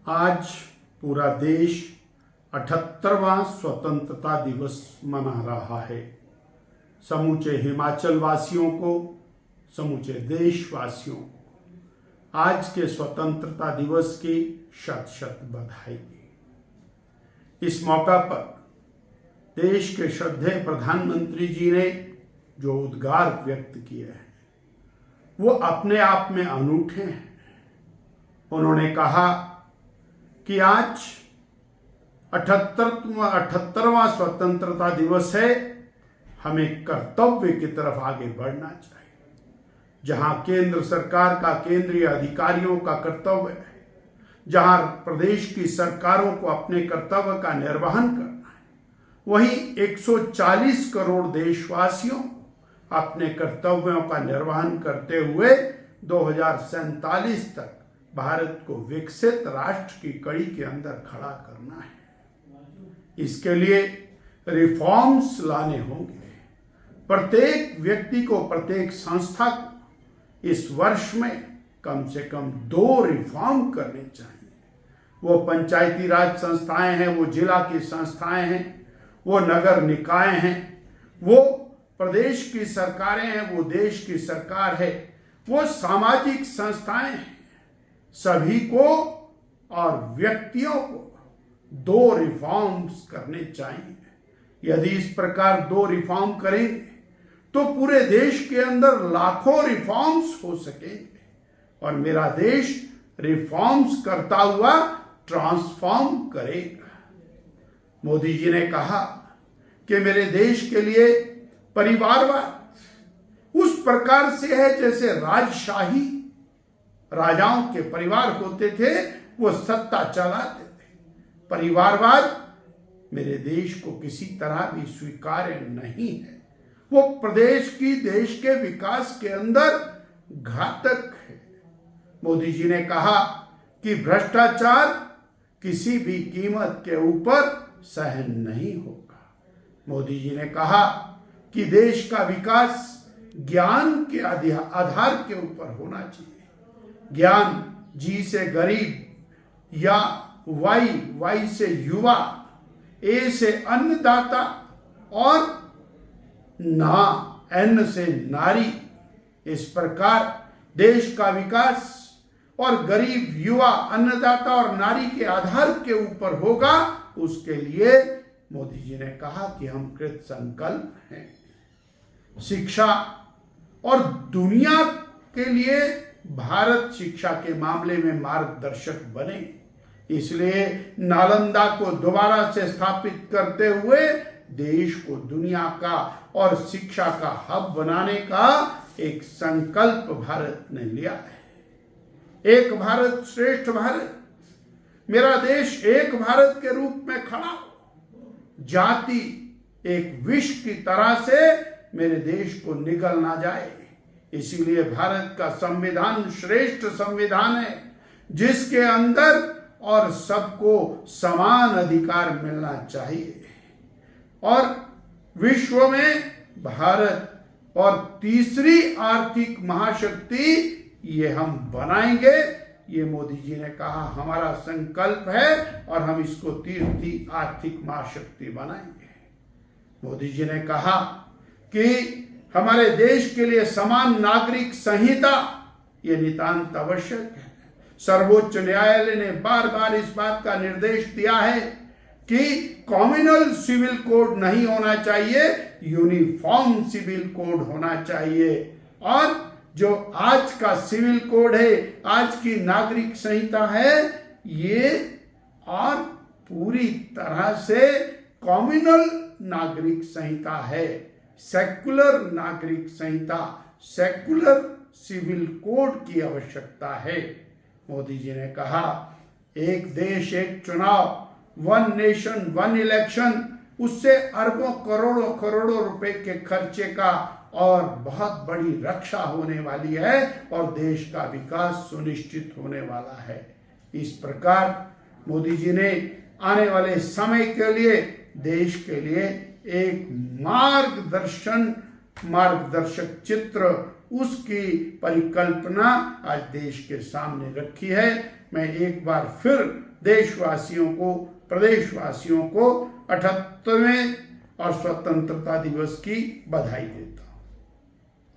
आज पूरा देश 78वां स्वतंत्रता दिवस मना रहा है। समूचे हिमाचल वासियों को, समूचे देशवासियों को आज के स्वतंत्रता दिवस की शत शत बधाई। इस मौका पर देश के श्रद्धेय प्रधानमंत्री जी ने जो उद्गार व्यक्त किए हैं वो अपने आप में अनूठे हैं। उन्होंने कहा कि आज 78वां स्वतंत्रता दिवस है, हमें कर्तव्य की तरफ आगे बढ़ना चाहिए। जहां केंद्र सरकार का, केंद्रीय अधिकारियों का कर्तव्य है, जहां प्रदेश की सरकारों को अपने कर्तव्य का निर्वहन करना है, वहीं 140 करोड़ देशवासियों अपने कर्तव्यों का निर्वहन करते हुए 2047 तक भारत को विकसित राष्ट्र की कड़ी के अंदर खड़ा करना है। इसके लिए रिफॉर्म्स लाने होंगे। प्रत्येक व्यक्ति को, प्रत्येक संस्था को इस वर्ष में कम से कम 2 रिफॉर्म करने चाहिए। वो पंचायती राज संस्थाएं हैं, वो जिला की संस्थाएं हैं, वो नगर निकाय हैं, वो प्रदेश की सरकारें हैं, वो देश की सरकार है, वो सामाजिक संस्थाएं हैं। सभी को और व्यक्तियों को 2 रिफॉर्म्स करने चाहिए। यदि इस प्रकार 2 रिफॉर्म करेंगे तो पूरे देश के अंदर लाखों रिफॉर्म्स हो सकेंगे और मेरा देश रिफॉर्म्स करता हुआ ट्रांसफॉर्म करेगा। मोदी जी ने कहा कि मेरे देश के लिए परिवारवाद उस प्रकार से है जैसे राजशाही राजाओं के परिवार होते थे, वो सत्ता चलाते थे। परिवारवाद मेरे देश को किसी तरह भी स्वीकार्य नहीं है। वो प्रदेश की, देश के विकास के अंदर घातक है। मोदी जी ने कहा कि भ्रष्टाचार किसी भी कीमत के ऊपर सहन नहीं होगा। मोदी जी ने कहा कि देश का विकास ज्ञान के आधार के ऊपर होना चाहिए। ज्ञान, जी से गरीब, या वाई से युवा, ए से अन्नदाता और एन से नारी। इस प्रकार देश का विकास और गरीब, युवा, अन्नदाता और नारी के आधार के ऊपर होगा। उसके लिए मोदी जी ने कहा कि हम कृत संकल्प हैं। शिक्षा और दुनिया के लिए भारत शिक्षा के मामले में मार्गदर्शक बने, इसलिए नालंदा को दोबारा से स्थापित करते हुए देश को दुनिया का और शिक्षा का हब बनाने का एक संकल्प भारत ने लिया है। एक भारत श्रेष्ठ भारत, मेरा देश एक भारत के रूप में खड़ा हो, जाति एक विष की तरह से मेरे देश को निगल ना जाए। इसीलिए भारत का संविधान श्रेष्ठ संविधान है जिसके अंदर और सबको समान अधिकार मिलना चाहिए। और विश्व में भारत और तीसरी आर्थिक महाशक्ति ये हम बनाएंगे। ये मोदी जी ने कहा हमारा संकल्प है और हम इसको तीसरी आर्थिक महाशक्ति बनाएंगे। मोदी जी ने कहा कि हमारे देश के लिए समान नागरिक संहिता ये नितांत आवश्यक है। सर्वोच्च न्यायालय ने बार बार इस बात का निर्देश दिया है कि कॉम्युनल सिविल कोड नहीं होना चाहिए, यूनिफॉर्म सिविल कोड होना चाहिए। और जो आज का सिविल कोड है, आज की नागरिक संहिता है, ये और पूरी तरह से कॉम्युनल नागरिक संहिता है, सेक्युलर नागरिक संहिता, सेक्युलर सिविल कोड की आवश्यकता है। मोदी जी ने कहा एक देश एक चुनाव, 1 नेशन 1 इलेक्शन, उससे अरबों करोड़ों रुपए के खर्चे का और बहुत बड़ी रक्षा होने वाली है और देश का विकास सुनिश्चित होने वाला है। इस प्रकार मोदी जी ने आने वाले समय के लिए देश के लिए एक मार्गदर्शक चित्र उसकी परिकल्पना आज देश के सामने रखी है। मैं एक बार फिर देशवासियों को, प्रदेशवासियों को 78वें और स्वतंत्रता दिवस की बधाई देता हूं।